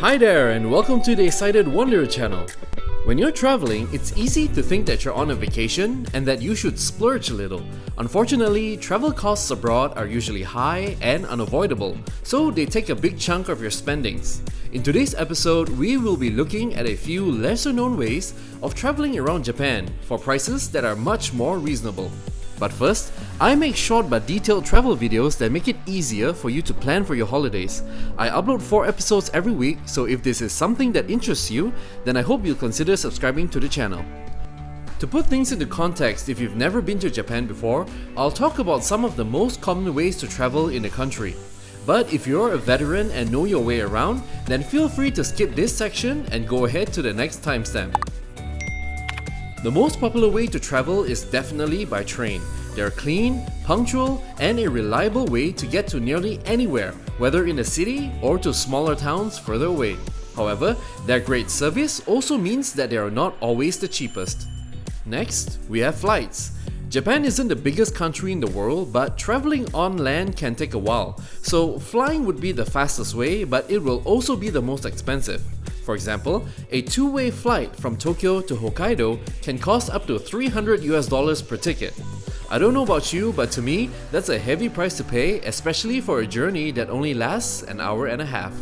Hi there and welcome to the Excited Wanderer channel. When you're traveling, it's easy to think that you're on a vacation and that you should splurge a little. Unfortunately, travel costs abroad are usually high and unavoidable, so they take a big chunk of your spendings. In today's episode, we will be looking at a few lesser known ways of traveling around Japan for prices that are much more reasonable. But first, I make short but detailed travel videos that make it easier for you to plan for your holidays. I upload 4 episodes every week, so if this is something that interests you, then I hope you'll consider subscribing to the channel. To put things into context, if you've never been to Japan before, I'll talk about some of the most common ways to travel in the country. But if you're a veteran and know your way around, then feel free to skip this section and go ahead to the next timestamp. The most popular way to travel is definitely by train. They're clean, punctual, and a reliable way to get to nearly anywhere, whether in a city or to smaller towns further away. However, their great service also means that they are not always the cheapest. Next, we have flights. Japan isn't the biggest country in the world, but traveling on land can take a while, so flying would be the fastest way, but it will also be the most expensive. For example, a two-way flight from Tokyo to Hokkaido can cost up to $300 per ticket. I don't know about you, but to me, that's a heavy price to pay, especially for a journey that only lasts an hour and a half.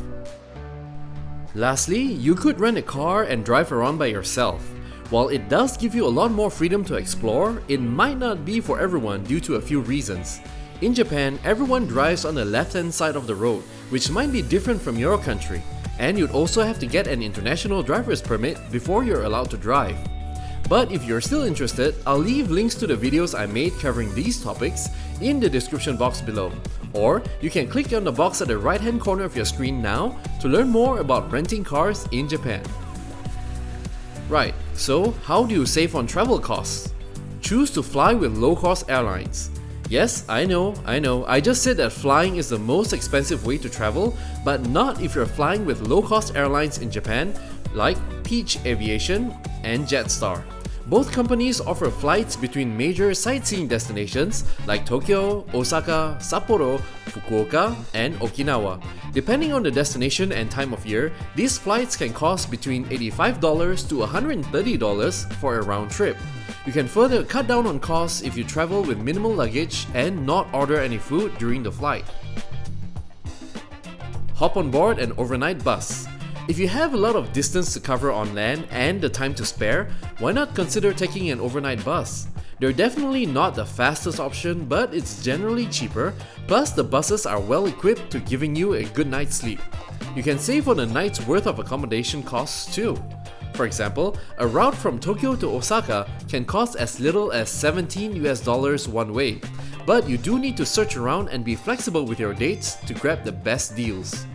Lastly, you could rent a car and drive around by yourself. While it does give you a lot more freedom to explore, it might not be for everyone due to a few reasons. In Japan, everyone drives on the left-hand side of the road, which might be different from your country. And you'd also have to get an international driver's permit before you're allowed to drive. But if you're still interested, I'll leave links to the videos I made covering these topics in the description box below. Or you can click on the box at the right hand corner of your screen now to learn more about renting cars in Japan. Right, so how do you save on travel costs? Choose to fly with low-cost airlines. Yes, I know, I just said that flying is the most expensive way to travel, but not if you're flying with low-cost airlines in Japan like Peach Aviation and Jetstar. Both companies offer flights between major sightseeing destinations like Tokyo, Osaka, Sapporo, Fukuoka, and Okinawa. Depending on the destination and time of year, these flights can cost between $85 to $130 for a round trip. You can further cut down on costs if you travel with minimal luggage and not order any food during the flight. Hop on board an overnight bus. If you have a lot of distance to cover on land and the time to spare, why not consider taking an overnight bus? They're definitely not the fastest option, but it's generally cheaper, plus the buses are well equipped to giving you a good night's sleep. You can save on a night's worth of accommodation costs too. For example, a route from Tokyo to Osaka can cost as little as $17 one way, but you do need to search around and be flexible with your dates to grab the best deals.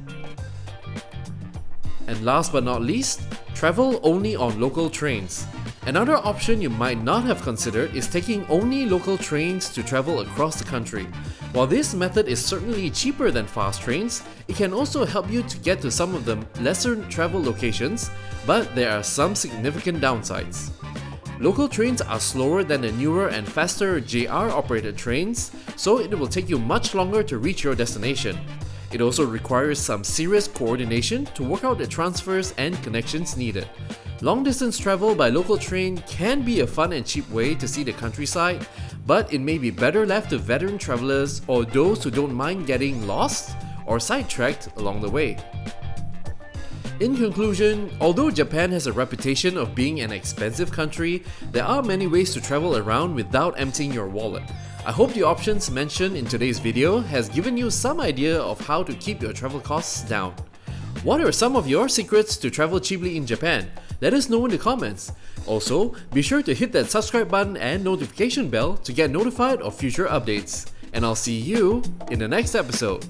And last but not least, travel only on local trains. Another option you might not have considered is taking only local trains to travel across the country. While this method is certainly cheaper than fast trains, it can also help you to get to some of the lesser travel locations, but there are some significant downsides. Local trains are slower than the newer and faster JR operated trains, so it will take you much longer to reach your destination. It also requires some serious coordination to work out the transfers and connections needed. Long-distance travel by local train can be a fun and cheap way to see the countryside, but it may be better left to veteran travelers or those who don't mind getting lost or sidetracked along the way. In conclusion, although Japan has a reputation of being an expensive country, there are many ways to travel around without emptying your wallet. I hope the options mentioned in today's video has given you some idea of how to keep your travel costs down. What are some of your secrets to travel cheaply in Japan? Let us know in the comments. Also, be sure to hit that subscribe button and notification bell to get notified of future updates. And I'll see you in the next episode.